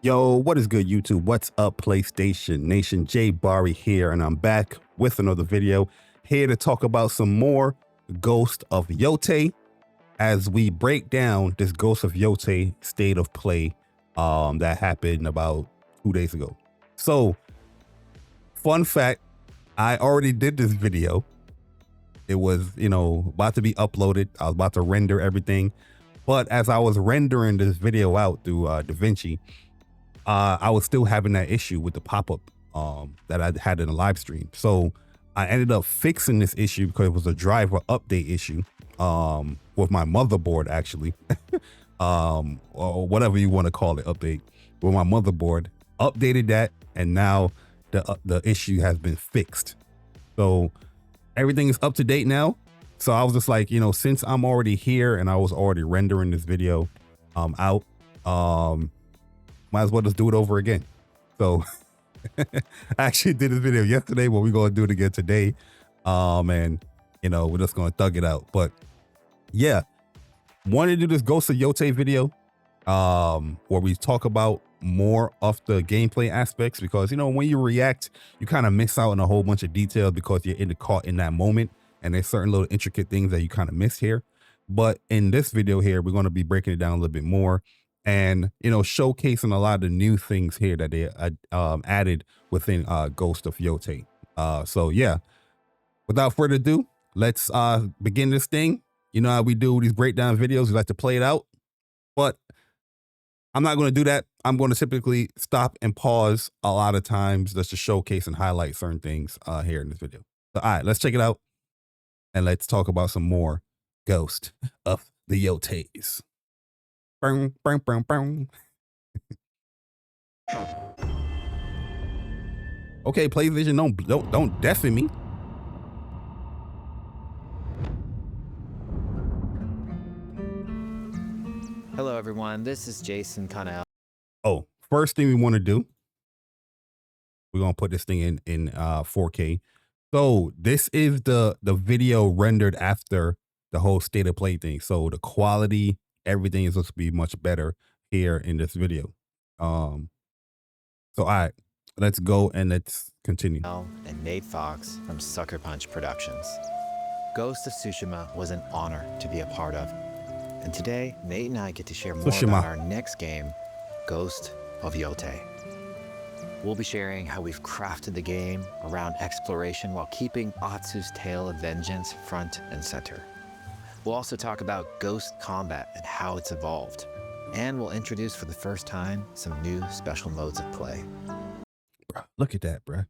Yo, what is good, YouTube? What's up, PlayStation Nation? Jay Bari here, and I'm back with another video here to talk about some more Ghost of Yōtei as we break down this Ghost of Yōtei state of play that happened about 2 days ago. So, fun fact, I already did this video. It was, about to be uploaded. I was about to render everything. But as I was rendering this video out through DaVinci, I was still having that issue with the pop-up that I had in the live stream. So I ended up fixing this issue because it was a driver update issue with my motherboard, actually, or whatever you want to call it, update with my motherboard. Updated that, and now the issue has been fixed. So everything is up to date now. So I was just like, since I'm already here and I was already rendering this video out, might as well just do it over again. So I actually did this video yesterday, but we're going to do it again today. And we're just going to thug it out. But yeah, wanted to do this Ghost of Yōtei video where we talk about more of the gameplay aspects, because when you react, you kind of miss out on a whole bunch of details because you're caught in that moment, and there's certain little intricate things that you kind of miss here. But in this video here, we're going to be breaking it down a little bit more and showcasing a lot of the new things here that they added within Ghost of Yōtei. So yeah, without further ado, let's begin this thing. You know how we do these breakdown videos, we like to play it out, but I'm not going to do that. I'm going to typically stop and pause a lot of times just to showcase and highlight certain things here in this video. So, all right, let's check it out and let's talk about some more Ghost of the Yōteis. Boom, boom, boom, boom. Okay, PlayStation, don't deafen me. Hello everyone, this is Jason Connell. Oh, first thing we want to do, we're gonna put this thing in 4K. So this is the video rendered after the whole state of play thing. So the quality, everything is supposed to be much better here in this video. So all right, let's go and let's continue. And Nate Fox from Sucker Punch Productions. Ghost of Tsushima was an honor to be a part of. And today, Nate and I get to share more about our next game, Ghost of Yōtei. We'll be sharing how we've crafted the game around exploration while keeping Atsu's tale of vengeance front and center. We'll also talk about ghost combat and how it's evolved. And we'll introduce for the first time some new special modes of play. Bro, look at that, bro.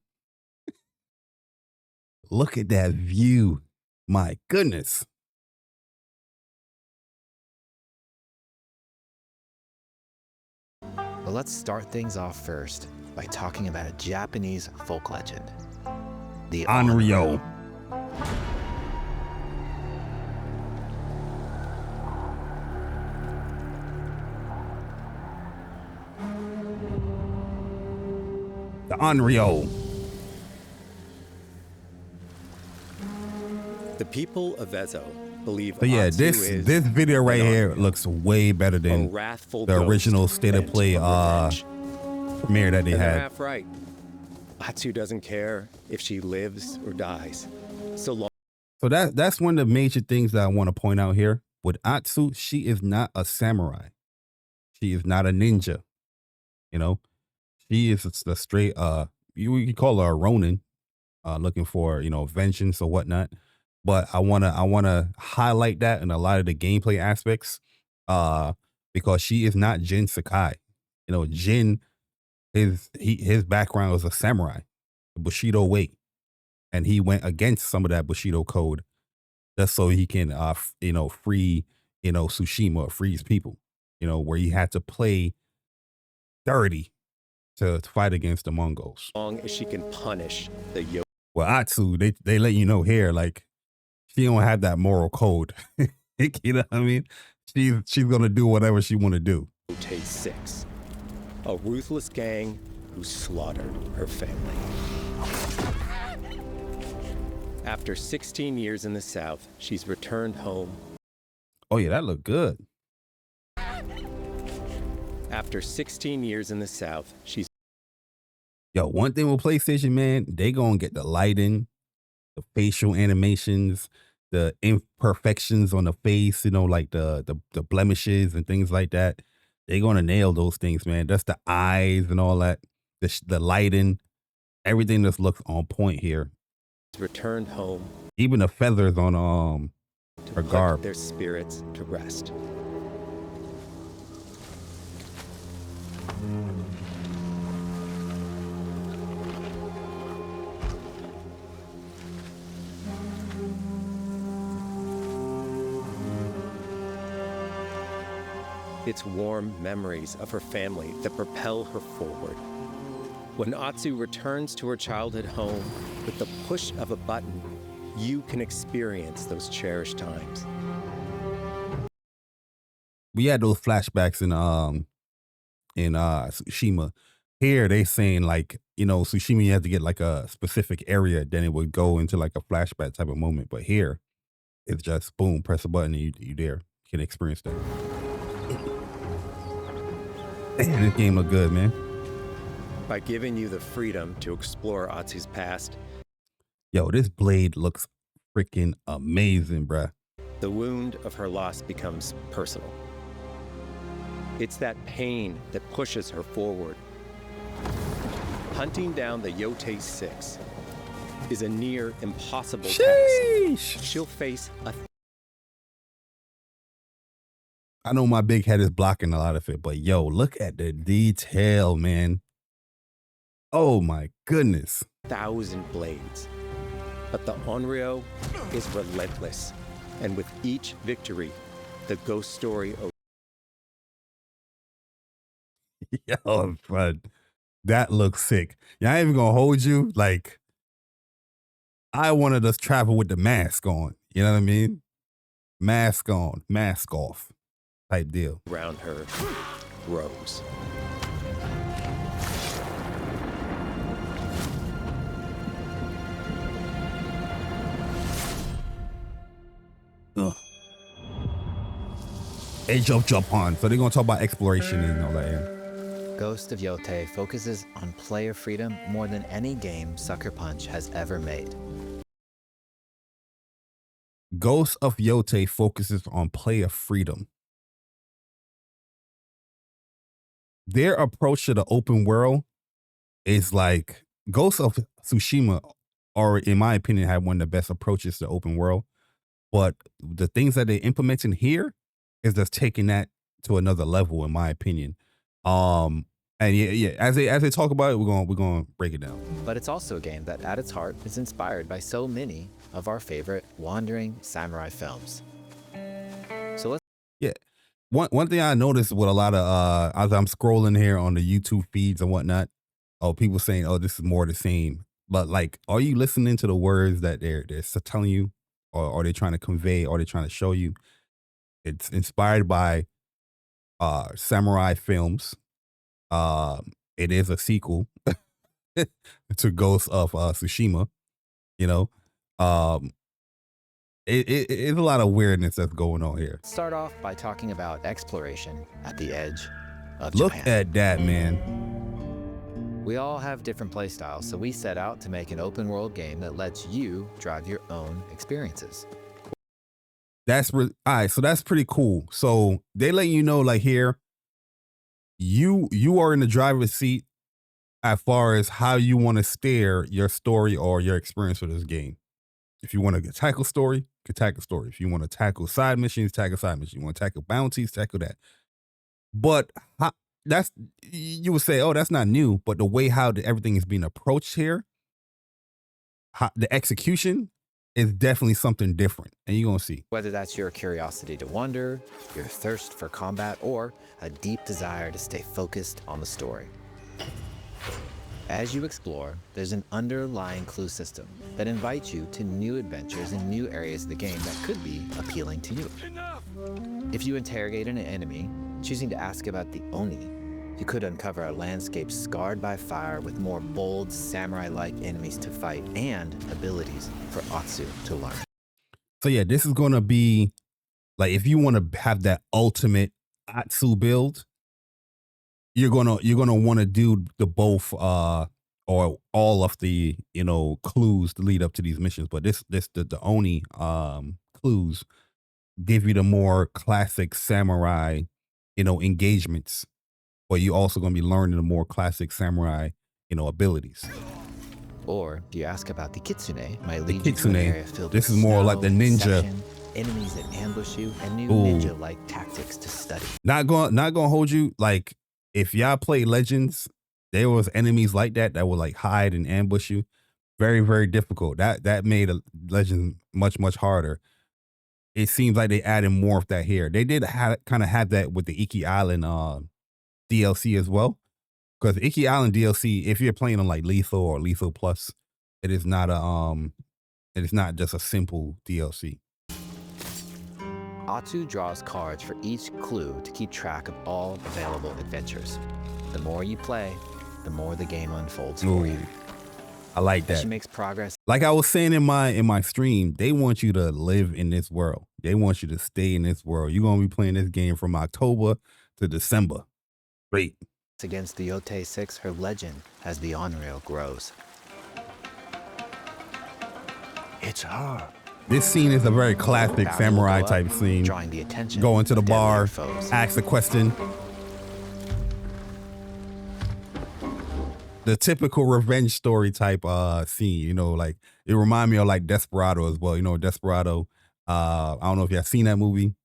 Look at that view. My goodness. But let's start things off first by talking about a Japanese folk legend, the Onryo. The Onryo. The people of Ezo believe. So yeah, this video right here looks way better than the original state of play premiere that they had. They're half right. Atsu doesn't care if she lives or dies, so long. So that's one of the major things that I want to point out here. With Atsu, she is not a samurai. She is not a ninja. She is the straight you could call her a ronin, looking for vengeance or whatnot. But I wanna highlight that in a lot of the gameplay aspects, because she is not Jin Sakai. Jin, his background was a samurai, the Bushido way, and he went against some of that Bushido code just so he can free Tsushima, or free his people. Where he had to play dirty to fight against the Mongols. As long as she can punish the Yōtei. Well, Atsu, they let you know here, like, she don't have that moral code. You know what I mean? She's gonna do whatever she want to do. Yōtei 6, a ruthless gang who slaughtered her family. After 16 years in the South, she's returned home. Oh yeah, that looked good. After 16 years in the South, she's Yo, one thing with PlayStation, man, they gonna get the lighting, the facial animations, the imperfections on the face, you know, like the blemishes and things like that. They gonna nail those things, man. That's the eyes and all that, the lighting, everything just looks on point here. returned home Even the feathers on to her put garb. their spirits to rest. It's warm memories of her family that propel her forward. When Atsu returns to her childhood home, with the push of a button, you can experience those cherished times. We had those flashbacks in Tsushima. Here they saying like, you know, Tsushima you have to get like a specific area, then it would go into like a flashback type of moment. But here it's just boom, press a button and you there. You can experience that. Man, this game look good, man. By giving you the freedom to explore Atsu's past, Yo, this blade looks freaking amazing, bruh. the wound of her loss becomes personal. It's that pain that pushes her forward. Hunting down the Yōtei 6 is a near impossible task. She'll face a I know my big head is blocking a lot of it, but yo, look at the detail, man. Oh my goodness. 1,000 blades. But the Onryo is relentless. And with each victory, the ghost story Yo, bud, that looks sick. Yeah, I ain't even gonna hold you. Like, I wanted us travel with the mask on. You know what I mean? Mask on, mask off type deal. around her grows. Ugh. Age of Japan. So they're gonna talk about exploration and all that. Yeah. Ghost of Yōtei focuses on player freedom more than any game Sucker Punch has ever made. Ghost of Yōtei focuses on player freedom. Their approach to the open world is like Ghost of Tsushima, or in my opinion, had one of the best approaches to open world. But the things that they're implementing here is just taking that to another level, in my opinion. And yeah, as they talk about it, we're gonna break it down. But it's also a game that, at its heart, is inspired by so many of our favorite wandering samurai films. So let's One thing I noticed with a lot of as I'm scrolling here on the YouTube feeds and whatnot, people saying, "Oh, this is more the same." But like, are you listening to the words that they're telling you, or are they trying to convey, or are they trying to show you? It's inspired by samurai films. It is a sequel to Ghost of Tsushima. You know, it's a lot of weirdness that's going on here. start off by talking about exploration at the edge of Look Japan. at that, man. We all have different playstyles, so we set out to make an open world game that lets you drive your own experiences. That's all right. So that's pretty cool. So they let you know, like here, you are in the driver's seat as far as how you want to steer your story or your experience with this game. If you want to tackle story, you can tackle story. If you want to tackle side missions, tackle side missions. You want to tackle bounties, tackle that. But that's, you would say, oh, that's not new. But the way how everything is being approached here, the execution is definitely something different. And you're going to see. Whether that's your curiosity to wonder, your thirst for combat, or a deep desire to stay focused on the story. As you explore, there's an underlying clue system that invites you to new adventures in new areas of the game that could be appealing to you. If you interrogate an enemy, choosing to ask about the Oni, you could uncover a landscape scarred by fire with more bold, samurai-like enemies to fight and abilities for Atsu to learn. So yeah, this is going to be like, if you want to have that ultimate Atsu build, you're gonna want to do the both or all of the clues to lead up to these missions. But the Oni clues give you the more classic samurai engagements, but you also gonna be learning the more classic samurai abilities. Or if you ask about the Kitsune, might lead The you to an Kitsune, area filled this with is more snow, like the ninja. section, enemies that ambush you, and new Ooh. ninja-like tactics to study. Not gonna hold you. Like, if y'all play Legends, there was enemies like that would like hide and ambush you. Very, very difficult. That made a Legend much harder. It seems like they added more of that here. They did kind of have that with the Iki Island DLC as well. Because Iki Island DLC, if you're playing on like Lethal or Lethal Plus, it is not just a simple DLC. Atsu draws cards for each clue to keep track of all available adventures. The more you play, the more the game unfolds for you. I like that. She makes progress. Like I was saying in my stream, they want you to live in this world. They want you to stay in this world. You're gonna be playing this game from October to December. Great. Against the Yōtei 6, her legend as the on-rail grows. It's her. This scene is a very classic samurai type scene. Drawing the attention. Go into the bar, foes. ask a question. The typical revenge story type scene, like it remind me of like Desperado as well. Desperado. I don't know if y'all seen that movie.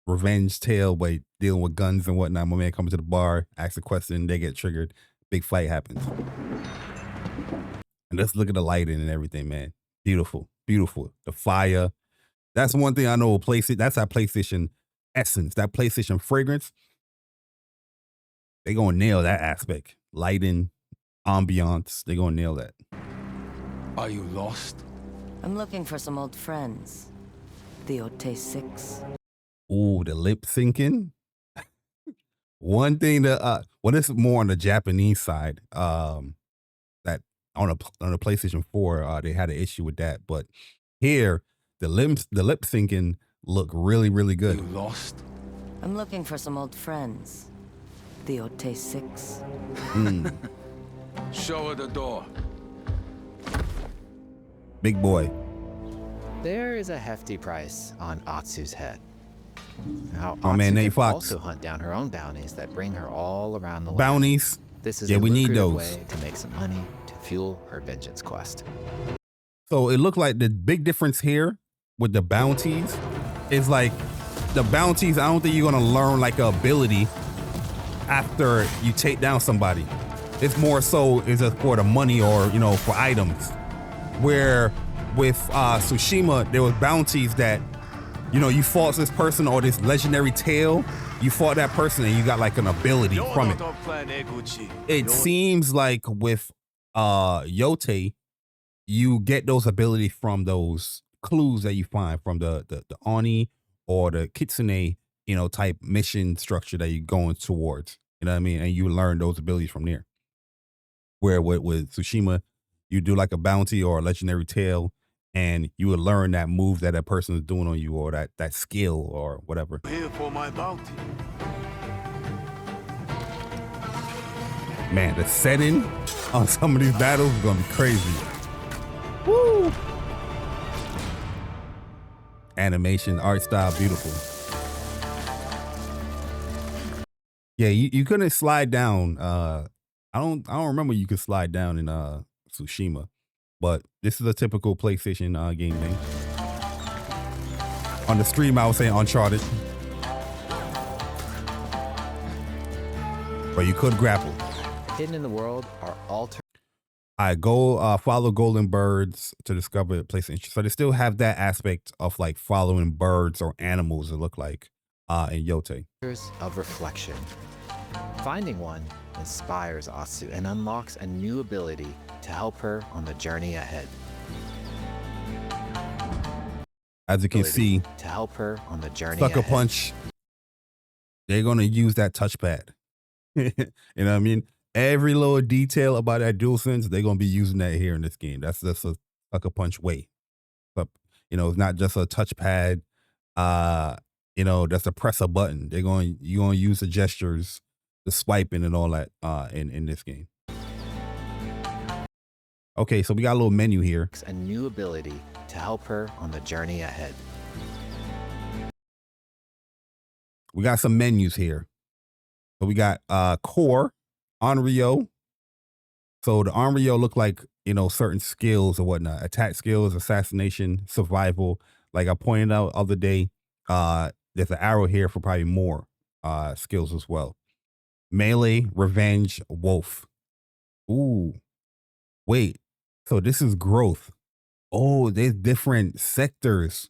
Revenge tale, but dealing with guns and whatnot. My man comes to the bar, asks a question, they get triggered, big fight happens. And let's look at the lighting and everything, man. Beautiful, beautiful. The fire. That's one thing I know. That's our PlayStation essence, that PlayStation fragrance. They gonna nail that aspect. Lighting, ambiance. They gonna nail that. Are you lost? I'm looking for some old friends. The Yōtei 6. Ooh, the lip syncing. One thing that this is more on the Japanese side. That on the PlayStation 4, they had an issue with that, but here the lip syncing look really, really good. You lost? I'm looking for some old friends. The Yōtei 6. Show her the door. Big boy. There is a hefty price on Atsu's head. Now, Oh man, Atsu Nate can Fox. also hunt down her own bounties that bring her all around the land. Bounties. This is Yeah, a we need lucrative those. way to make some money to fuel her vengeance quest. So it looked like the big difference here with the bounties is like the bounties. I don't think you're gonna learn like an ability after you take down somebody. It's more so is it for the money or for items. Where with Tsushima, there was bounties that you fought this person or this legendary tale. You fought that person and you got like an ability from it. It seems like with Yōtei, you get those abilities from those clues that you find from the Oni or the Kitsune, type mission structure that you're going towards. You know what I mean? And you learn those abilities from there. Where with Tsushima, you do like a bounty or a legendary tale, and you would learn that move that person is doing on you or that skill or whatever. Here for my bounty. Man, the setting on some of these battles is gonna be crazy. Woo! Animation, art style, beautiful. Yeah, you couldn't slide down. I don't remember you could slide down in Tsushima, but this is a typical PlayStation game thing. On the stream, I was saying Uncharted, but you could grapple. Hidden in the world are alternate. I go follow golden birds to discover a place of interest. So they still have that aspect of like following birds or animals. It look like in Yōtei. Of reflection. Finding one inspires Atsu and unlocks a new ability to help her on the journey ahead. As you can see, to help her on the journey Sucker ahead. Punch. They're gonna use that touchpad. You know what I mean? Every little detail about that DualSense, they're gonna be using that here in this game. That's just a Sucker Punch way. But it's not just a touchpad. That's a press a button. You're gonna use the gestures the swiping and all that in this game. Okay, so we got a little menu here. A new ability to help her on the journey ahead. We got some menus here. So we got core, Onryo. So the Onryo look like, you know, certain skills or whatnot. Attack skills, assassination, survival. Like I pointed out other day, there's an arrow here for probably more skills as well. Melee, revenge, wolf. Ooh. Wait. So this is growth. Oh, there's different sectors.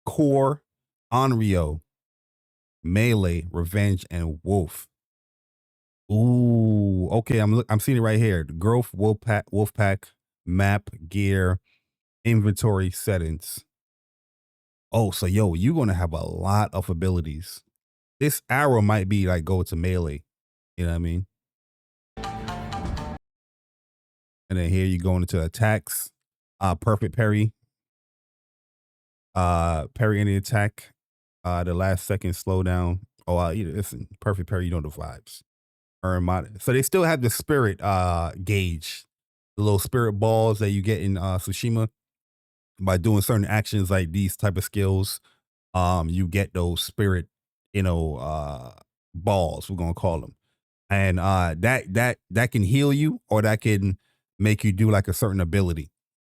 Core, Onryo, melee, revenge, and wolf. Ooh, okay. I'm seeing it right here. Growth, wolf pack, map, gear, inventory settings. Oh, so yo, you're gonna have a lot of abilities. This arrow might be like go to melee. You know what I mean? And then here you go into attacks. Perfect parry. Parry any attack. The last second slowdown. Oh, listen, perfect parry. You know the vibes. So they still have the spirit gauge, the little spirit balls that you get in Tsushima. By doing certain actions like these type of skills, you get those spirit, you know, balls. We're gonna call them, and that can heal you, or that can make you do like a certain ability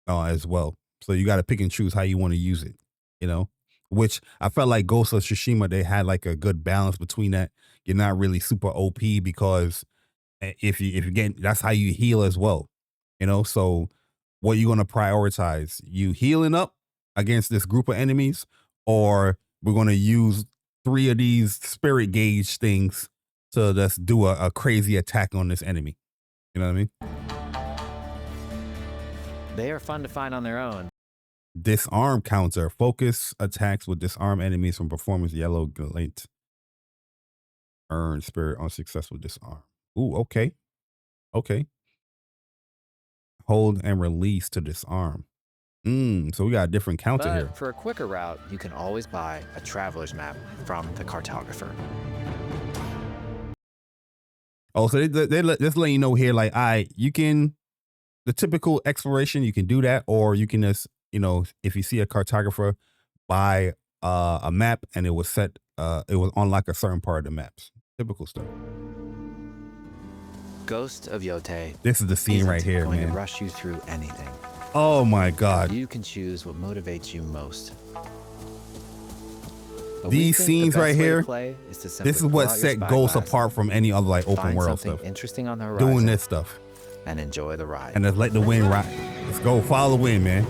as well. So you got to pick and choose how you want to use it, you know, which I felt like Ghost of Tsushima, they had like a good balance between that. You're not really super OP because if you get, that's how you heal as well, you know. So what you going to prioritize? You healing up against this group of enemies, or we're going to use 3 of these spirit gauge things to just do a crazy attack on this enemy. You know what I mean? They are fun to find on their own. Disarm counter. Focus attacks will disarm enemies from performance yellow glint. Earn spirit on successful disarm. Ooh, okay. Okay. Hold and release to disarm. So we got a different counter But here. for a quicker route, you can always buy a traveler's map from the cartographer. Oh, so they're just letting you know here, like, you can, the typical exploration, you can do that, or you can just, you know, if you see a cartographer, buy a map and it was set, it was unlock a certain part of the maps. Typical stuff. Ghost of Yōtei. This is the scene right here, going man. to rush you through anything. Oh my God. You can choose what motivates you most. But These scenes right here, this is what set Ghost apart from any other like open world stuff. Interesting on the horizon, doing this stuff. And enjoy the ride. And just let the wind ride. Let's go, follow the wind, man.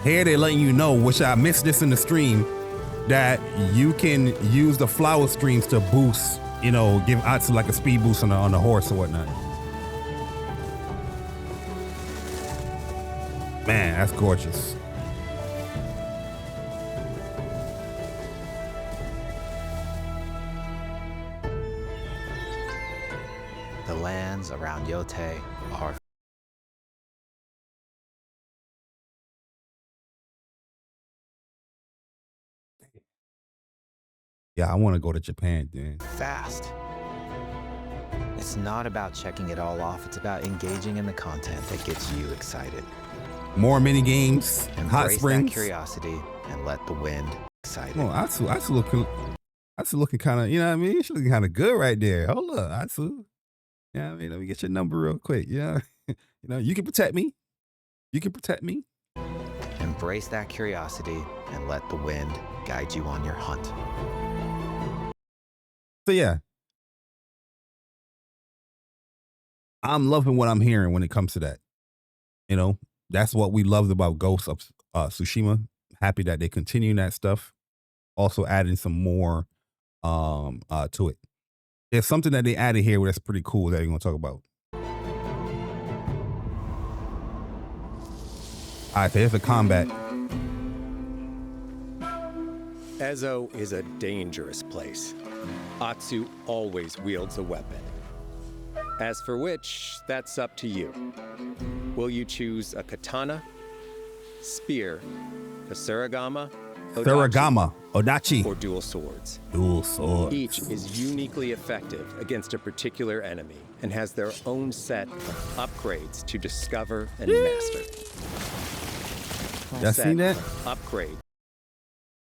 Here they're letting you know, which I missed this in the stream, that you can use the flower streams to boost, you know, give Atsu like a speed boost on the horse or whatnot. Man, that's gorgeous. The lands around Yōtei are Yeah, I want to go to Japan, dude. fast. It's not about checking it all off. It's about engaging in the content that gets you excited. More mini games, hot Embrace springs. that curiosity and let the wind excite it. Oh, Atsu looking kind of, you know what I mean? She's looking kind of good right there. Hold up, Atsu. Yeah, I mean, let me get your number real quick. Yeah, you know, you can protect me. You can protect me. Embrace that curiosity and let the wind guide you on your hunt. So yeah, I'm loving what I'm hearing when it comes to that. You know, that's what we loved about Ghost of Tsushima. Happy that they continue that stuff. Also adding some more to it. There's something that they added here that's pretty cool that you're gonna talk about. All right, so here's the combat. Ezo is a dangerous place. Atsu always wields a weapon. As for which, that's up to you. Will you choose a katana, spear, a surigama, Saragama, Odachi. or dual swords. Dual swords. Each is uniquely effective against a particular enemy and has their own set of upgrades to discover and master. Y'all seen that? Upgrade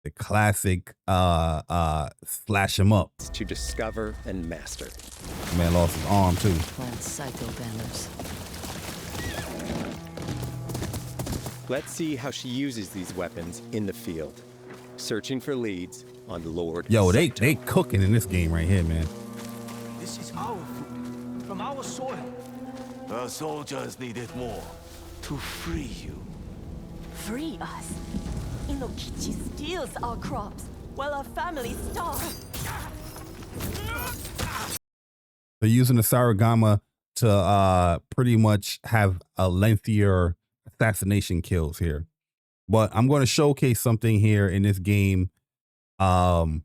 The classic slash him up. to discover and master. Man lost his arm too. Plant cyto banners. Let's see how she uses these weapons in the field. Searching for leads on Lord. Yo, they cooking in this game right here, man. This is our food, from our soil. The soldiers need it more to free you. Free us. Inokichi steals our crops while our families starve. They're using the Saragama to pretty much have a lengthier assassination kills here. But I'm going to showcase something here in this game that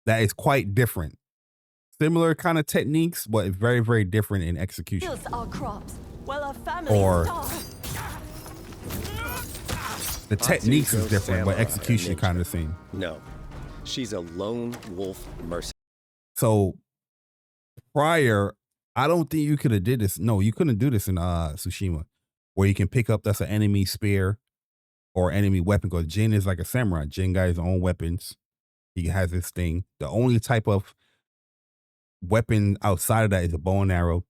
is quite different. Similar kind of techniques, but very, very different in execution. Steals our crops while our families Or starve. the techniques is Atsuko's different, but samurai execution ninja. kind of the same. No, she's a lone wolf mercenary. So prior, I don't think you could have did this. No, you couldn't do this in Tsushima, where you can pick up that's an enemy spear or enemy weapon. Because Jin is like a samurai. Jin got his own weapons. He has his thing. The only type of weapon outside of that is a bow and arrow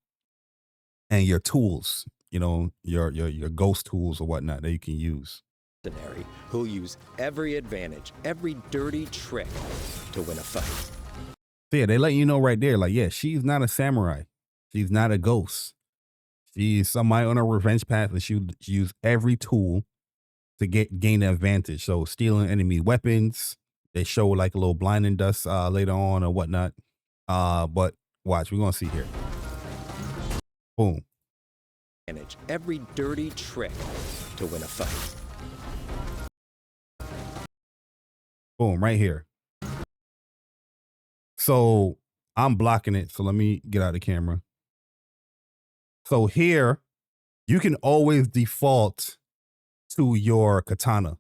and your tools. You know, your ghost tools or whatnot that you can use. Who'll use every advantage, every dirty trick to win a fight. So yeah, they let you know right there, like, yeah, she's not a samurai. She's not a ghost. She's somebody on a revenge path, and she use every tool to gain the advantage. So stealing enemy weapons. They show like a little blinding dust later on or whatnot. But watch, we're gonna see here. Boom. Every dirty trick to win a fight. Boom, right here. So I'm blocking it. So let me get out of the camera. So here, you can always default to your katana.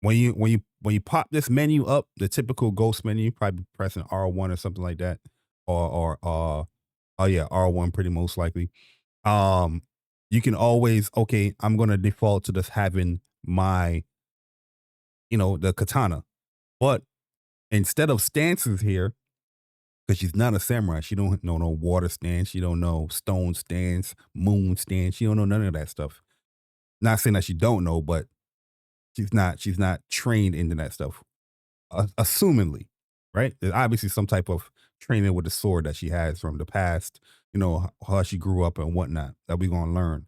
When you pop this menu up, the typical ghost menu, probably pressing R1 or something like that, or oh yeah, R1 pretty most likely. You can always, okay, I'm gonna default to just having my, the katana. But instead of stances here, because she's not a samurai, she don't know no water stance, she don't know stone stance, moon stance, she don't know none of that stuff. Not saying that she don't know, but she's not trained into that stuff. Assumingly, right? There's obviously some type of training with the sword that she has from the past, how she grew up and whatnot that we're gonna learn.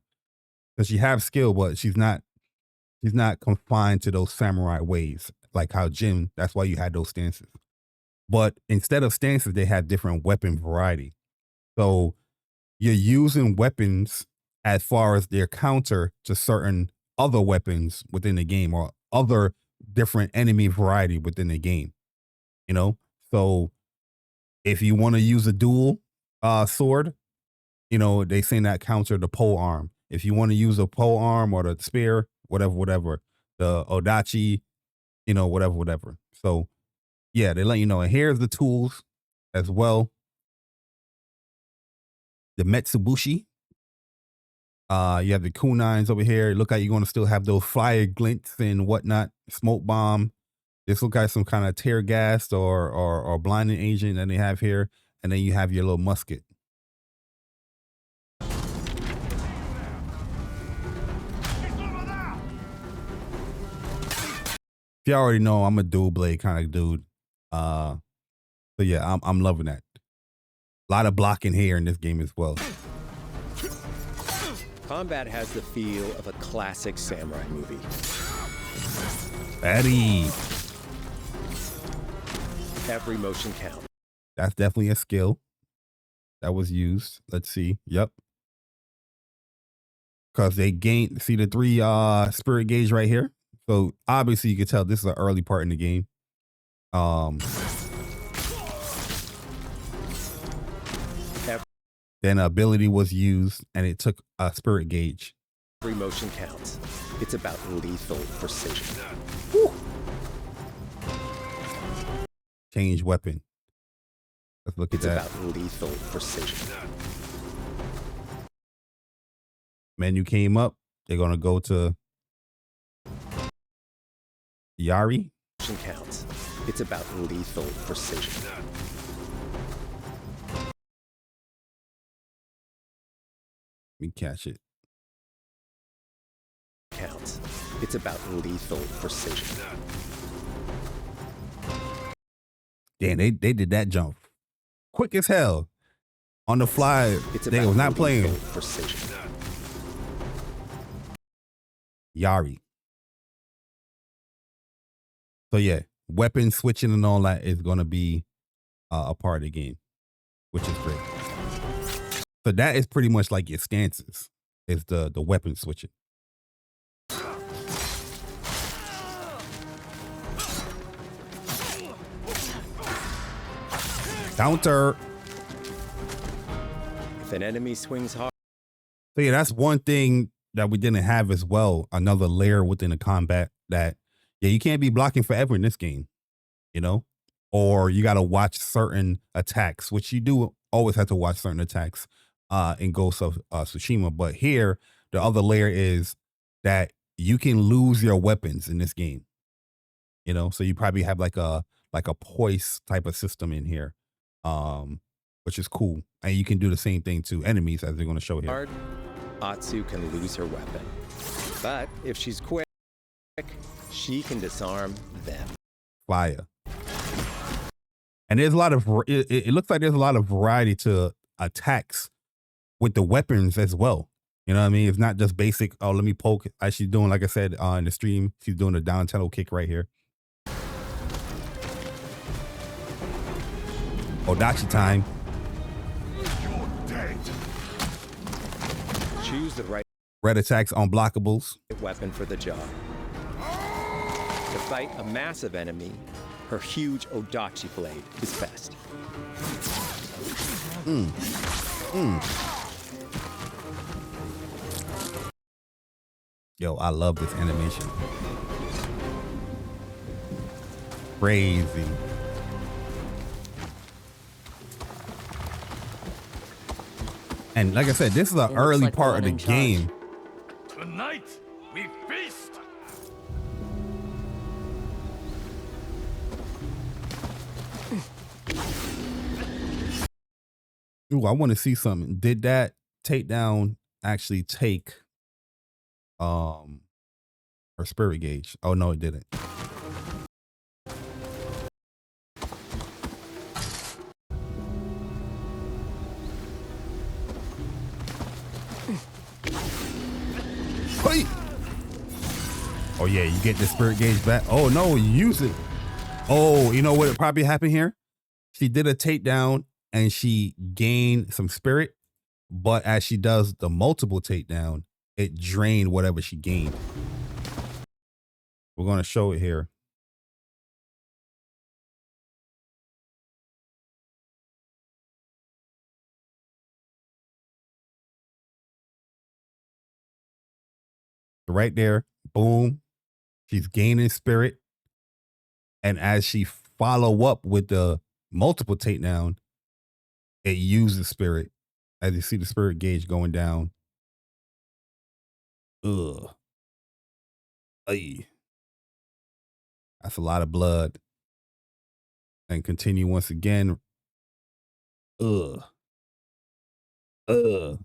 Because she have skill, but she's not confined to those samurai ways, like how Jin, that's why you had those stances. But instead of stances, they have different weapon variety. So you're using weapons as far as their counter to certain other weapons within the game or other different enemy variety within the game. So if you want to use a dual sword, they say that counter the pole arm. If you want to use a pole arm or the spear, whatever, the odachi, whatever. So yeah, they let you know. And here's the tools as well. The Metsubushi. You have the kunines over here. It look like you're going to still have those fire glints and whatnot. Smoke bomb. This look like some kind of tear gas or blinding agent that they have here. And then you have your little musket. You already know I'm a dual blade kind of dude. So yeah, I'm loving that. A lot of blocking here in this game as well. Combat has the feel of a classic samurai movie. Eddie. Every motion counts. That's definitely a skill that was used. Let's see. Yep. Because they gained, see the 3 spirit gauge right here. So obviously you can tell this is an early part in the game. Then ability was used and it took a spirit gauge. Every motion counts. It's about lethal precision. Whew. Change weapon. Let's look at that. It's about lethal precision. Menu came up. They're gonna go to Yari. Counts. It's about lethal precision. Let me catch it. Counts. It's about lethal precision. Damn, they did that jump quick as hell. On the fly. They was not playing. Precision. Yari. So yeah, weapon switching and all that is gonna be a part of the game, which is great. So that is pretty much like your stances, is the weapon switching. Counter. If an enemy swings hard. So yeah, that's one thing that we didn't have as well. Another layer within the combat that, yeah, you can't be blocking forever in this game, you know? Or you got to watch certain attacks, which you do always have to watch certain attacks in Ghost of Tsushima. But here, the other layer is that you can lose your weapons in this game, you know? So you probably have like a poise type of system in here, which is cool. And you can do the same thing to enemies, as they're going to show here. Atsu can lose her weapon. But if she's quick, she can disarm them. Fire. And there's a lot of, it looks like there's a lot of variety to attacks with the weapons as well. You know what I mean? It's not just basic, oh, let me poke. As she's doing, like I said in the stream, she's doing a down tempo kick right here. Odachi time. Choose the right Red attacks unblockables. weapon for the job. To fight a massive enemy, her huge Odachi blade is best. Yo, I love this animation. Crazy. And like I said, this is an early like part of the the one in game. Tonight, we feast! Ooh, I want to see something. Did that takedown actually take her spirit gauge? Oh no, it didn't. Hey! Oh yeah, you get the spirit gauge back. Oh no, you use it. Oh, you know what probably happened here? She did a takedown and she gained some spirit, but as she does the multiple takedown, it drained whatever she gained. We're going to show it here. Right there, boom. She's gaining spirit. And as she follow up with the multiple takedown, it uses spirit. As you see the spirit gauge going down. Ugh. Ay. That's a lot of blood. And continue once again. Ugh. Ugh.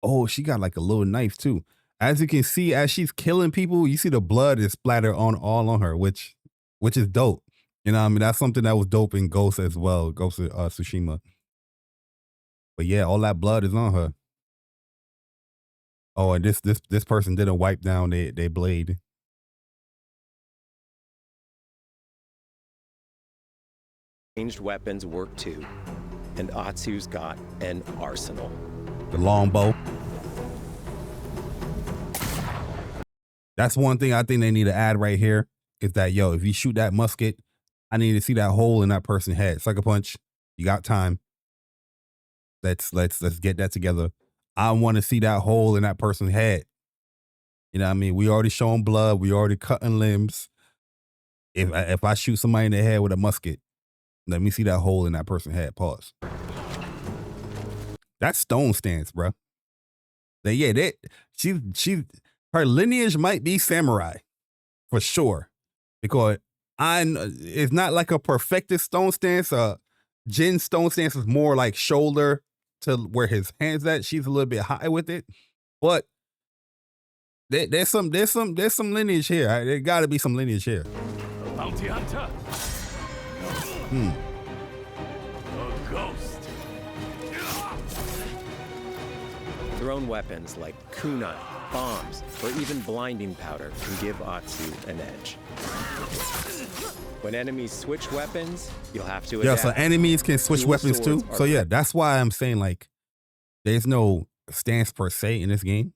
Oh, she got like a little knife too. As you can see, as she's killing people, you see the blood is splattered all on her, which is dope. You know what I mean? That's something that was dope in Ghost as well, Ghost of Tsushima. But yeah, all that blood is on her. Oh, and this person didn't wipe down their blade. Ranged weapons work too, and Atsu's got an arsenal. The longbow. That's one thing I think they need to add right here is that, yo, if you shoot that musket, I need to see that hole in that person's head. Sucker punch. You got time. Let's get that together. I want to see that hole in that person's head. You know what I mean? We already showing blood. We already cutting limbs. If I shoot somebody in the head with a musket, let me see that hole in that person's head. Pause. That's stone stance, bro. Her lineage might be samurai for sure, because it's not like a perfected stone stance. Jin's stone stance is more like shoulder to where his hands at. She's a little bit high with it, but there's some lineage here. There got to be some lineage here. Bounty hunter. A ghost. Thrown weapons like kunai, bombs, or even blinding powder can give Atsu an edge. When enemies switch weapons, you'll have to adapt. Yeah, so enemies can switch weapons too. So yeah, that's why I'm saying like there's no stance per se in this game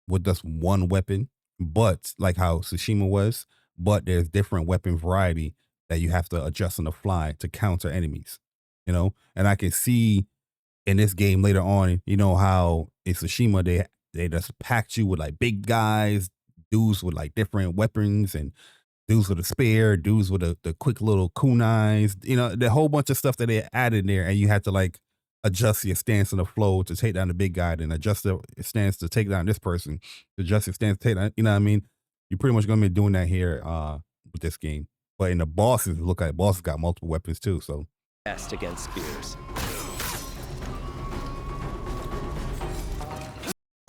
with just one weapon, but like how Tsushima was, but there's different weapon variety that you have to adjust on the fly to counter enemies, you know? And I can see in this game later on, you know how in Tsushima they just packed you with like big guys, dudes with like different weapons, and dudes with a spear, dudes with the quick little kunais, you know, the whole bunch of stuff that they added there, and you had to like adjust your stance on the flow to take down the big guy, then adjust the stance to take down this person, adjust your stance to take down, you know what I mean? You're pretty much gonna be doing that here with this game. But in the bosses, look like bosses got multiple weapons too, so. Best against spears.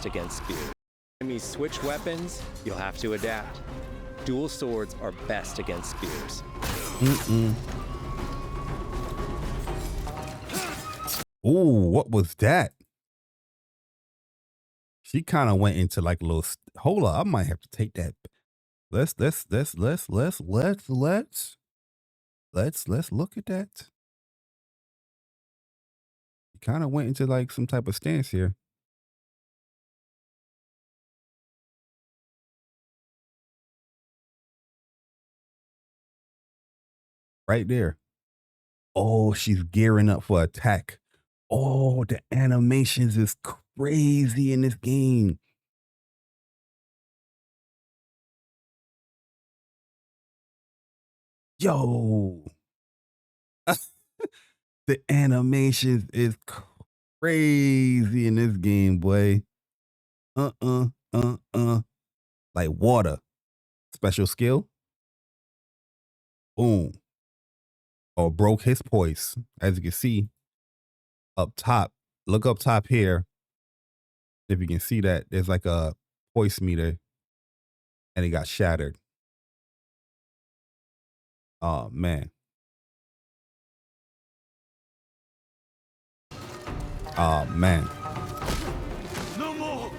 Against spears. Enemies switch weapons, you'll have to adapt. Dual swords are best against spears. Ooh, what was that? She kind of went into like a little. Hold up, I might have to take that. Let's look at that. She kind of went into like some type of stance here. Right there. Oh, she's gearing up for attack. Oh, the animations is crazy in this game. Yo. The animations is crazy in this game, boy. Like water. Special skill. Boom. Oh, broke his poise. As you can see up top. Look up top here. If you can see that, there's like a poise meter and it got shattered. Oh, man. Oh, man. No more.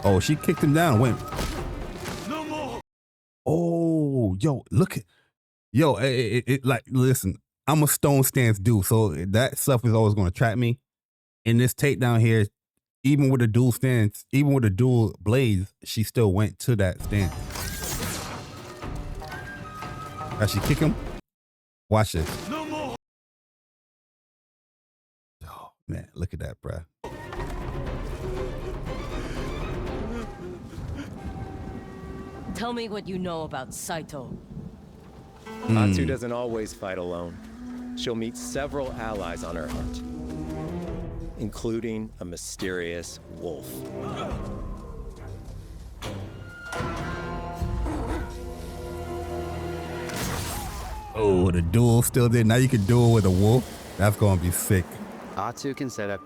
Oh, she kicked him down and went. No more. Oh, yo, look at. Yo, like, listen, I'm a stone stance dude, so that stuff is always going to trap me. In this takedown here, even with the dual stance, even with the dual blades, she still went to that stance. As she kick him, watch this. No more. Oh, man, look at that, bruh. Tell me what you know about Saito. Atsu doesn't always fight alone. She'll meet several allies on her hunt, including a mysterious wolf. Oh, the duel still there. Now you can duel with a wolf. That's going to be sick. Atsu can set up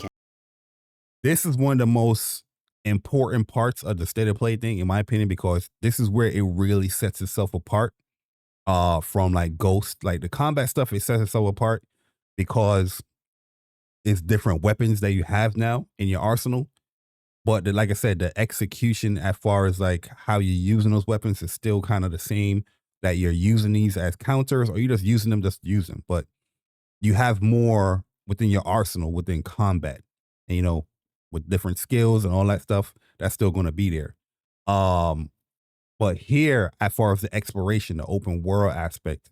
This is one of the most important parts of the state of play thing, in my opinion, because this is where it really sets itself apart from like Ghost. Like the combat stuff, it sets itself apart because it's different weapons that you have now in your arsenal. But like I said, the execution as far as like how you're using those weapons is still kind of the same, that you're using these as counters or you're just using them, just use them. But you have more within your arsenal within combat. And, you know, with different skills and all that stuff, that's still going to be there. But here, as far as the exploration, the open world aspect,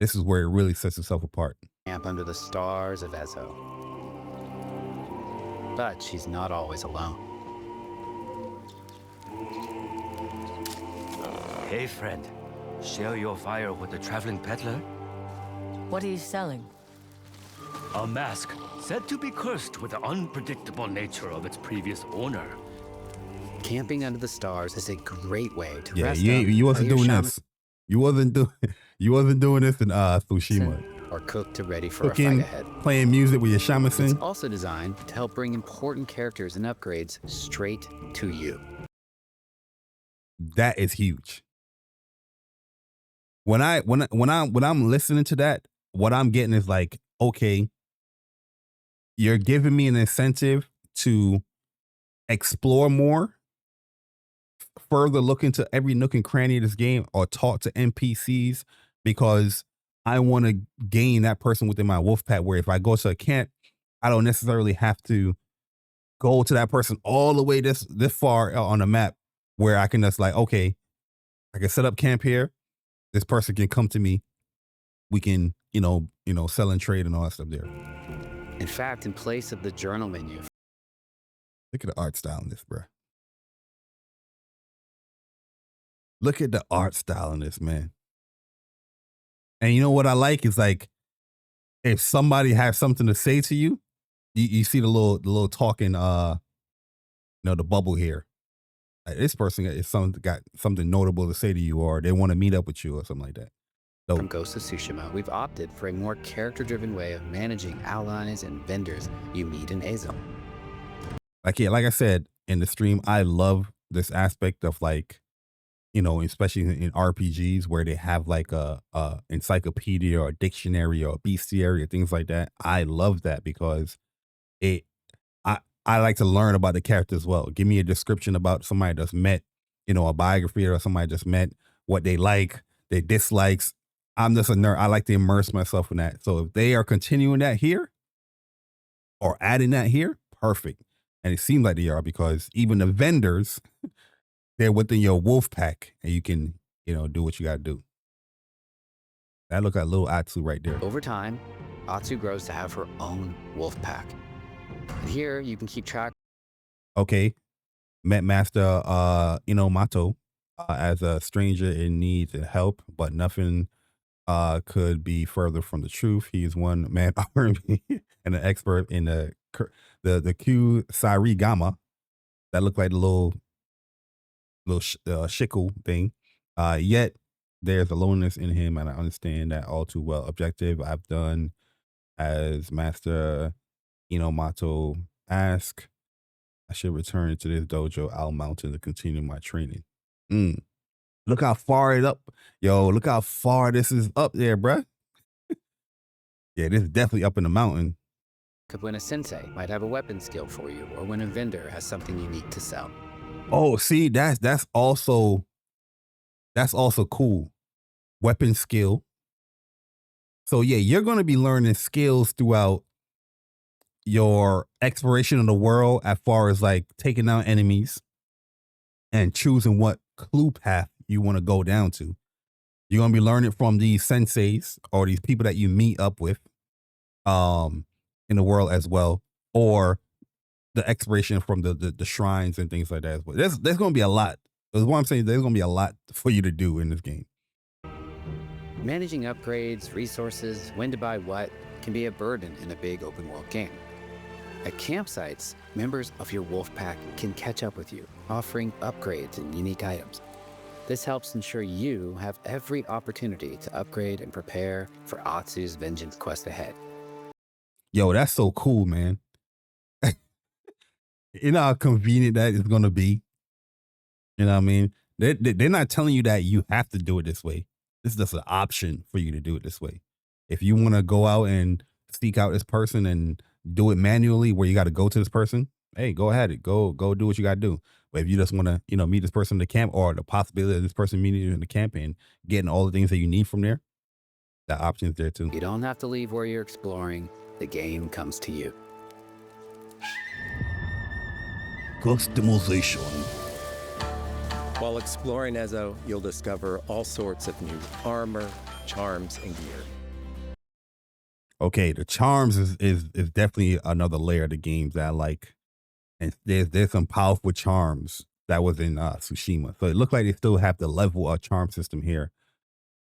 this is where it really sets itself apart. camp under the stars of Ezo. But she's not always alone. Hey, friend. Share your fire with the traveling peddler? What are you selling? A mask said to be cursed with the unpredictable nature of its previous owner. Camping under the stars is a great way to Yeah, rest you up, wasn't play your doing shaman this. You wasn't doing you wasn't doing this in Tsushima. or cook to ready for a fight Cooking, ahead. playing music with your It's shamisen. also designed to help bring important characters and upgrades straight to you. That is huge. When I'm listening to that, what I'm getting is like, okay, you're giving me an incentive to explore more, further look into every nook and cranny of this game, or talk to NPCs, because I want to gain that person within my wolf pack, where if I go to a camp, I don't necessarily have to go to that person all the way this far on the map, where I can just like, okay, I can set up camp here. This person can come to me. We can, sell and trade and all that stuff there. In fact, in place of the journal menu, Look at the art style in this, bro. Look at the art style in this, man. And you know what I like is like, if somebody has something to say to you, you see the little talking, the bubble here. Like, this person got something notable to say to you, or they want to meet up with you or something like that. So, from Ghost of Tsushima, we've opted for a more character-driven way of managing allies and vendors you meet in Azo. like I said in the stream, I love this aspect of like, especially in RPGs where they have like a encyclopedia or a dictionary or a bestiary or things like that. I love that because I like to learn about the character as well. Give me a description about somebody that's met, a biography, or somebody just met, what they like, their dislikes. I'm just a nerd. I like to immerse myself in that. So if they are continuing that here or adding that here, perfect. And it seems like they are, because even the vendors, they're within your wolf pack, and you can, do what you got to do. That look like little Atsu right there. Over time, Atsu grows to have her own wolf pack. And here you can keep track. Okay. Met Master Mato as a stranger in need of help, but nothing could be further from the truth. He is one man army and an expert in the Q Sarigama. That looked like the little shickle thing. Yet there's a loneliness in him, and I understand that all too well. Objective I've done as Master Mato ask, I should return to this dojo Owl Mountain to continue my training. Look how far it up. Yo, look how far this is up there, bruh. Yeah, this is definitely up in the mountain. When a sensei might have a weapon skill for you, or when a vendor has something unique to sell. Oh, see, that's also cool. Weapon skill. So yeah, you're going to be learning skills throughout your exploration of the world, as far as like taking out enemies and choosing what clue path you want to go down to. You're going to be learning from these senseis or these people that you meet up with in the world as well, or the exploration from the shrines and things like that as well. There's going to be a lot. That's what I'm saying. There's going to be a lot for you to do in this game. Managing upgrades, resources, when to buy what can be a burden in a big open world game. At campsites, members of your wolf pack can catch up with you, offering upgrades and unique items. This helps ensure you have every opportunity to upgrade and prepare for Atsu's vengeance quest ahead. Yo, that's so cool, man. You know how convenient that is going to be? You know what I mean? They're not telling you that you have to do it this way. This is just an option for you to do it this way. If you want to go out and seek out this person and do it manually, where you got to go to this person, hey, go ahead. Go do what you got to do. But if you just want to, meet this person in the camp, or the possibility of this person meeting you in the camp and getting all the things that you need from there, that option is there too. You don't have to leave where you're exploring. The game comes to you. Customization. While exploring Ezo, you'll discover all sorts of new armor, charms, and gear. Okay, the charms is definitely another layer of the games that I like. And there's some powerful charms that was in Tsushima. So it looked like they still have the level charm system here.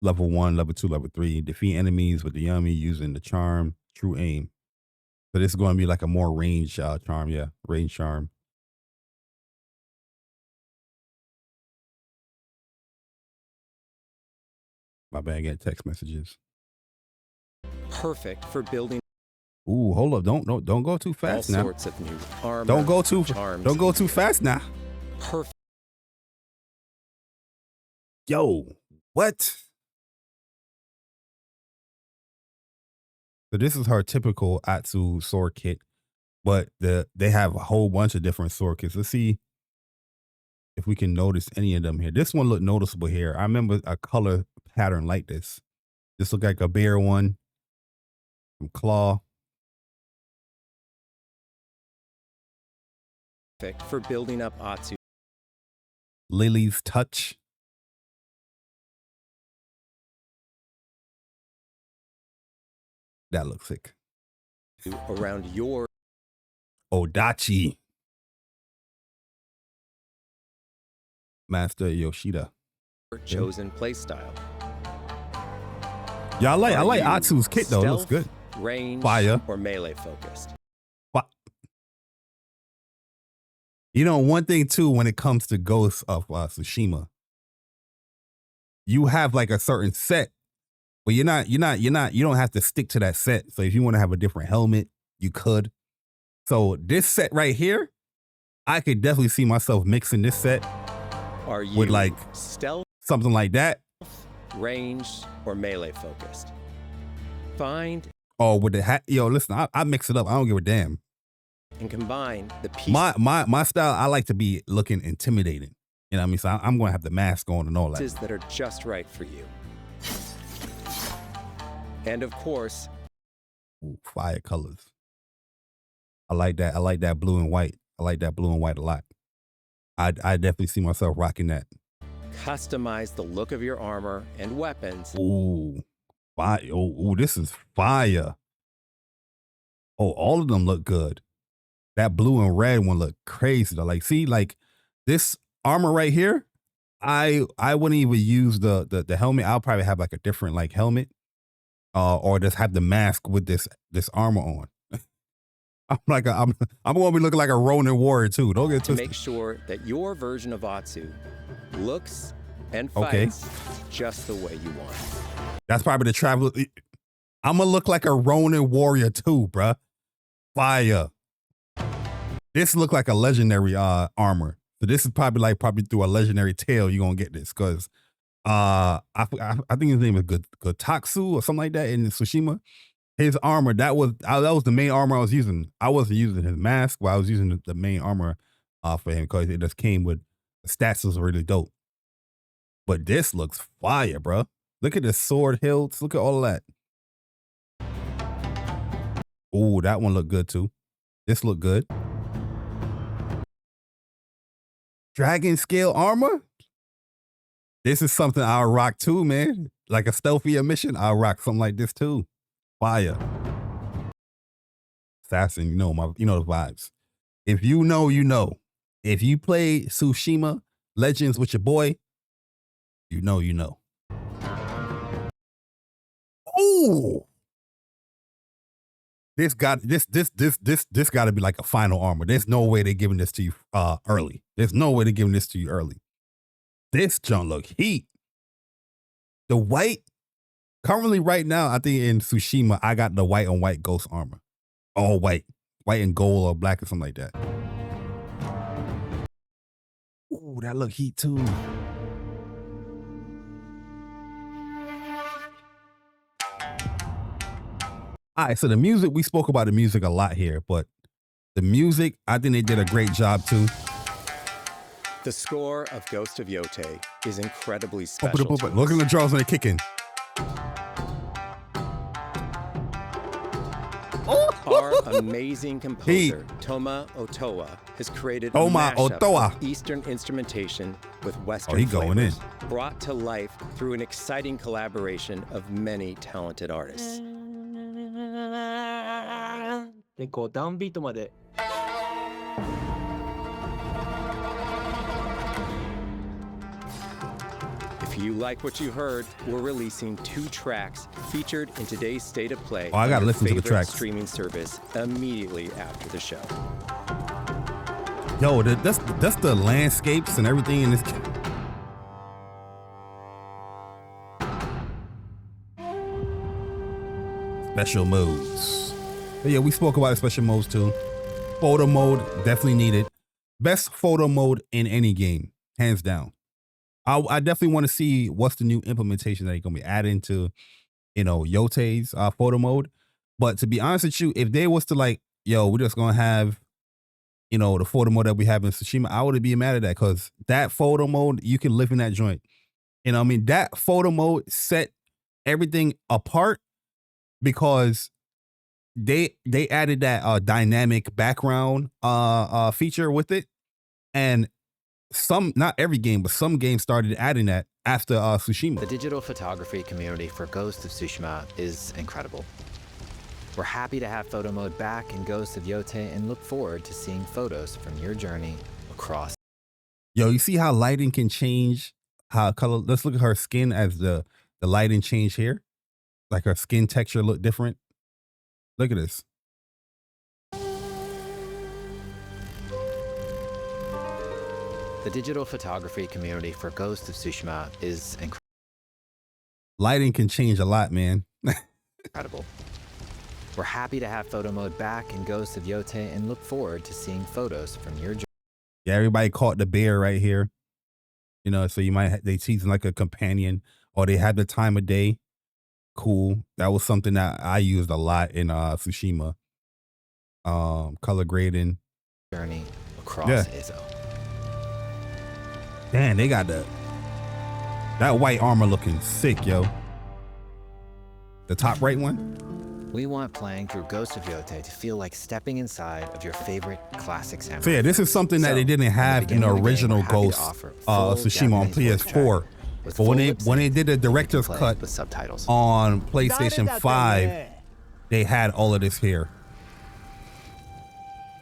Level 1, level 2, level 3. Defeat enemies with the Yami using the charm, true aim. So this is going to be like a more range charm. Yeah, range charm. My bad, I get text messages. Perfect for building Ooh, hold up. Don't go too fast all now. sorts of new armor, Don't go too fast now. Perfect. Yo, what? So this is her typical Atsu sword kit, but they have a whole bunch of different sword kits. Let's see if we can notice any of them here. This one looked noticeable here. I remember a color pattern like this. This looked like a bear one from Claw. Perfect for building up Atsu. Lily's Touch. That looks sick. Around your Odachi. Master Yoshida. chosen playstyle. Yeah, I like Atsu's kit though. It looks good. Range, Fire, or melee focused. You know, one thing too, when it comes to Ghost of Tsushima, you have like a certain set, but you don't have to stick to that set. So if you want to have a different helmet, you could. So this set right here, I could definitely see myself mixing this set with like stealth, something like that, range, or melee focused. Find with the hat. Yo, listen, I mix it up. I don't give a damn. And combine the piece. My style, I like to be looking intimidating. You know what I mean? So I'm going to have the mask on and all that. That are just right for you. And of course, fire colors. I like that. I like that blue and white. I like that blue and white a lot. I definitely see myself rocking that. Customize the look of your armor and weapons. Ooh, fire. Oh, this is fire. Oh, all of them look good. That blue and red one look crazy though. Like, see, like this armor right here, I wouldn't even use the helmet. I'll probably have like a different like helmet, or just have the mask with this armor on. I'm gonna be looking like a Ronin warrior too. Don't get twisted. To make sure that your version of Atsu looks and fights just the way you want. That's probably the travel. I'm gonna look like a Ronin warrior too, bruh. Fire. This look like a legendary armor. So this is probably through a legendary tale you're gonna get this, because I think his name is Gotaksu or something like that in Tsushima. His armor, that was the main armor I was using. I wasn't using his mask, but I was using the main armor for him because it just came with the stats was really dope. But this looks fire, bro. Look at the sword hilts. Look at all of that. Ooh, that one looked good too. This looked good. Dragon scale armor? This is something I'll rock too, man. Like a stealthier mission, I'll rock something like this too. Fire. Assassin, you know the vibes. If you know, you know. If you play Tsushima Legends with your boy, you know, you know. Ooh. This gotta be like a final armor. There's no way they're giving this to you early. There's no way they're giving this to you early. This junk look heat. The white, currently right now, I think in Tsushima, I got the white on white ghost armor. All white. White and gold or black or something like that. Ooh, that look heat too. All right, so the music, we spoke about the music a lot here, but the music, I think they did a great job too. The score of Ghost of Yōtei is incredibly special. Look at the drums when they're kicking. Our amazing composer, Toma Otoa, has created a mashup of Eastern instrumentation with Western flavors, brought to life through an exciting collaboration of many talented artists. でこうダウンビートまで If you like what you heard, we're releasing 2 tracks featured in today's State of Play. Oh, I gotta on your listen to the favorite tracks. streaming service immediately after the show. Yo, that's the landscapes and everything in this. Special modes. But yeah, we spoke about special modes too. Photo mode, definitely needed. Best photo mode in any game, hands down. I definitely want to see what's the new implementation that they're going to be adding to, Yōtei's photo mode. But to be honest with you, if they was to like, yo, we're just going to have, the photo mode that we have in Tsushima, I wouldn't be mad at that, because that photo mode, you can live in that joint. That photo mode set everything apart, because they added that dynamic background feature with it. And not every game, but some games started adding that after Tsushima. The digital photography community for Ghost of Tsushima is incredible. We're happy to have photo mode back in Ghost of Yōtei and look forward to seeing photos from your journey across. Yo, you see how lighting can change how color? Let's look at her skin as the lighting change here. Like her skin texture look different. Look at this. The digital photography community for Ghost of Tsushima is Lighting can change a lot, man. incredible. We're happy to have photo mode back in Ghost of Yōtei and look forward to seeing photos from your journey. Yeah, everybody caught the bear right here. So you might they teasing like a companion, or they had the time of day. Cool. That was something that I used a lot in Tsushima. Color grading. Journey across Izzo. Damn, they got that white armor looking sick, yo. The top right one. We want playing through Ghost of Yōtei to feel like stepping inside of your favorite classic samurai. So yeah, this is something that they didn't have in the original Ghost Tsushima on PS4. But when they did the director's cut with subtitles on PlayStation 5, they had all of this here.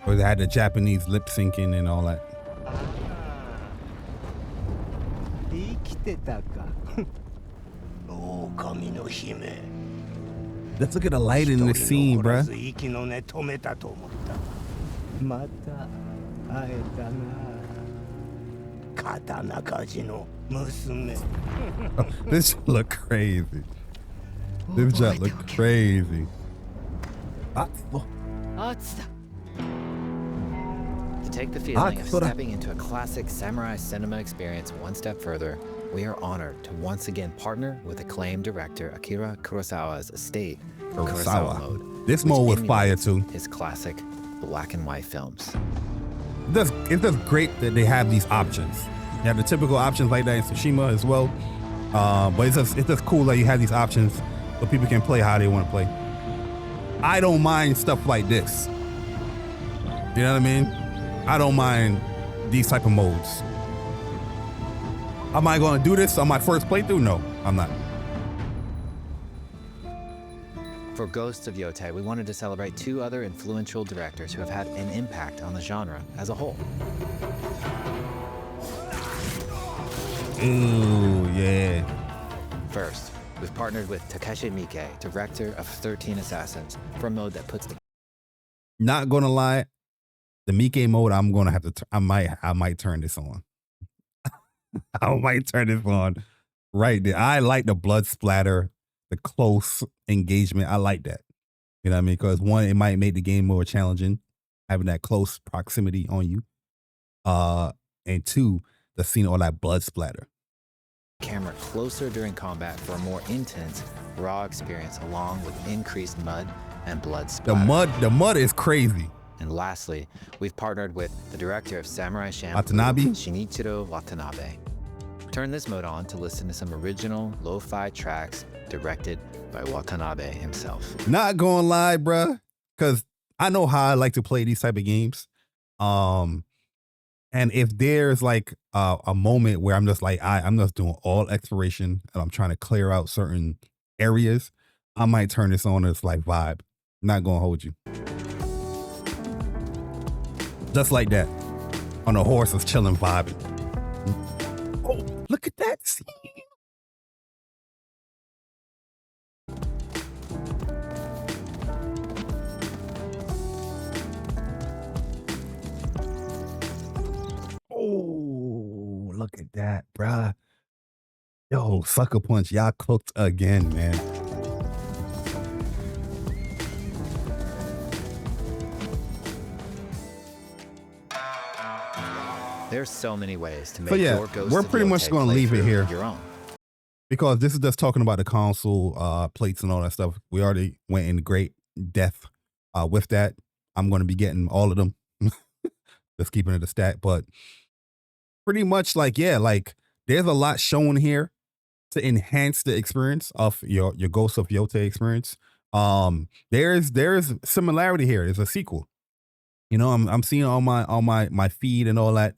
Where they had the Japanese lip syncing and all that. Let's look at the light in this scene, bruh. This look crazy. This shot look crazy. To take the feeling of stepping into a classic samurai cinema experience one step further, we are honored to once again partner with acclaimed director Akira Kurosawa's estate, Kurosawa Mode. This mode was fire too. His classic black and white films. It's just great that they have these options. You have the typical options like that in Tsushima as well. But it's just cool that you have these options so people can play how they want to play. I don't mind stuff like this. You know what I mean? I don't mind these type of modes. Am I going to do this on my first playthrough? No, I'm not. For Ghosts of Yōtei, we wanted to celebrate 2 other influential directors who have had an impact on the genre as a whole. Ooh, yeah. First, we've partnered with Takeshi Miike, director of 13 Assassins, for a mode that puts the... Not gonna lie, the Miike mode, I'm gonna have to. I might turn this on. I might turn this on right there. I like the blood splatter, the close engagement. I like that. You know what I mean? Because one, it might make the game more challenging, having that close proximity on you. And 2, the scene all that blood splatter. Camera closer during combat for a more intense, raw experience, along with increased mud and blood splatter. The mud is crazy. And lastly, we've partnered with the director of Samurai Champloo, Watanabe? Shinichiro Watanabe. Turn this mode on to listen to some original lo-fi tracks directed by Watanabe himself. Not gonna lie, bruh, because I know how I like to play these type of games. And if there's like a moment where I'm just like, I'm just doing all exploration and I'm trying to clear out certain areas, I might turn this on as like vibe. Not gonna hold you. Just like that. On a horse, is chilling, vibing. Oh, look at that scene. Oh, look at that, bruh. Yo, Sucker Punch, y'all cooked again, man. There's so many ways to make So yeah, your Ghost we're of pretty much Yōtei going to leave it playthrough here your own. because this is just talking about the console plates and all that stuff. We already went in great depth with that. I'm going to be getting all of them. Just keeping it a stat, but pretty much like, yeah, like there's a lot shown here to enhance the experience of your Ghost of Yōtei experience. There's similarity here. There's a sequel. You know, I'm seeing on my feed and all that,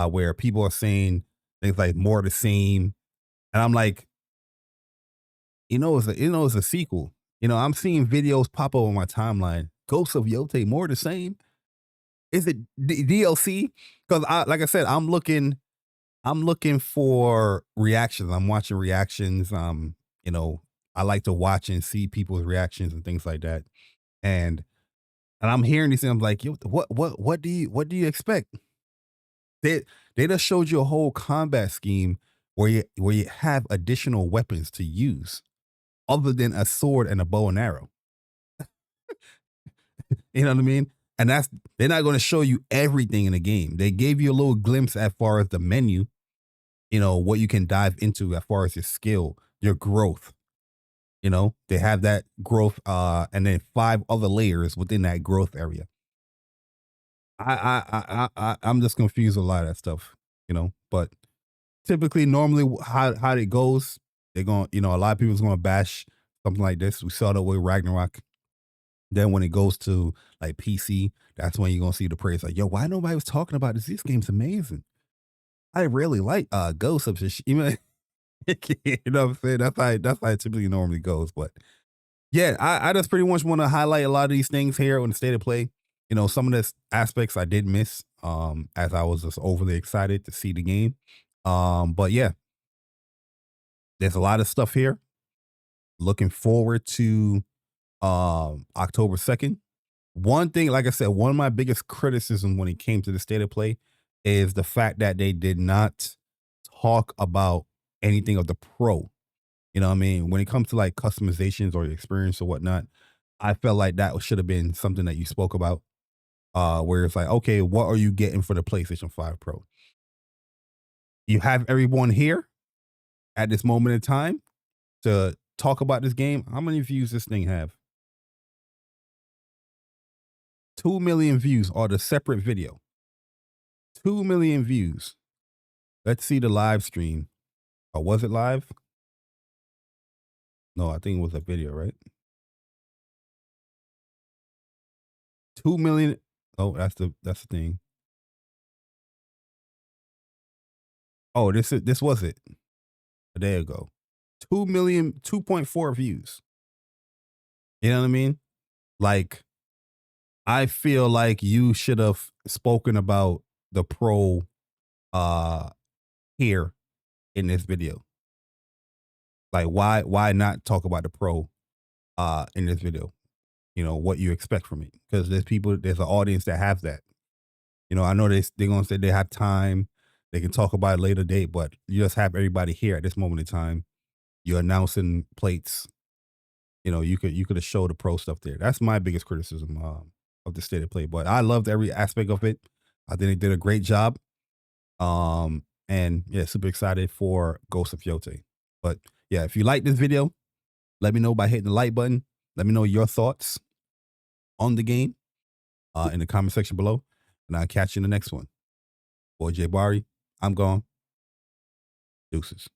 where people are saying things like more of the same, and I'm like, it's a sequel. You know, I'm seeing videos pop up on my timeline. Ghost of Yōtei, more of the same. Is it DLC? Because like I said, I'm looking for reactions. I'm watching reactions. You know, I like to watch and see people's reactions and things like that. And I'm hearing these things. I'm like, yo, what do you expect? They just showed you a whole combat scheme where you have additional weapons to use other than a sword and a bow and arrow. You know what I mean? And they're not going to show you everything in the game. They gave you a little glimpse as far as the menu, you know, what you can dive into as far as your skill, your growth. You know, they have that growth, and then 5 other layers within that growth area. I'm just confused with a lot of that stuff, you know. But typically, normally, how it goes, they're going, you know, a lot of people's going to bash something like this. We saw that with Ragnarok. Then when it goes to like PC, that's when you're gonna see the praise. Like, yo, why nobody was talking about this? This game's amazing. I really like Ghost of Tsushima. You know what I'm saying? That's how it typically normally goes. But yeah, I just pretty much want to highlight a lot of these things here on the state of play. You know, some of the aspects I did miss, as I was just overly excited to see the game. But yeah, there's a lot of stuff here. Looking forward to October 2nd. One thing, like I said, one of my biggest criticism when it came to the state of play is the fact that they did not talk about anything of the pro. You know what I mean? When it comes to like customizations or experience or whatnot, I felt like that should have been something that you spoke about. Where it's like, okay, what are you getting for the PlayStation 5 Pro? You have everyone here at this moment in time to talk about this game. How many views this thing have? 2 million views on the separate video. 2 million views. Let's see the live stream. Or was it live? No, I think it was a video, right? 2 million. Oh, that's the thing. Oh, this was it. A day ago. 2 million, 2.4 views. You know what I mean? Like, I feel like you should have spoken about the pro here in this video. Like, why not talk about the pro in this video? You know, what you expect from it. Because there's an audience that have that. You know, I know they're gonna say they have time, they can talk about it later date, but you just have everybody here at this moment in time. You're announcing plates. You know, you could have showed the pro stuff there. That's my biggest criticism of the state of play. But I loved every aspect of it. I think they did a great job. And yeah, super excited for Ghost of Yōtei. But yeah, if you like this video, let me know by hitting the like button. Let me know your thoughts on the game in the comment section below. And I'll catch you in the next one. Boy J Bari, I'm gone. Deuces.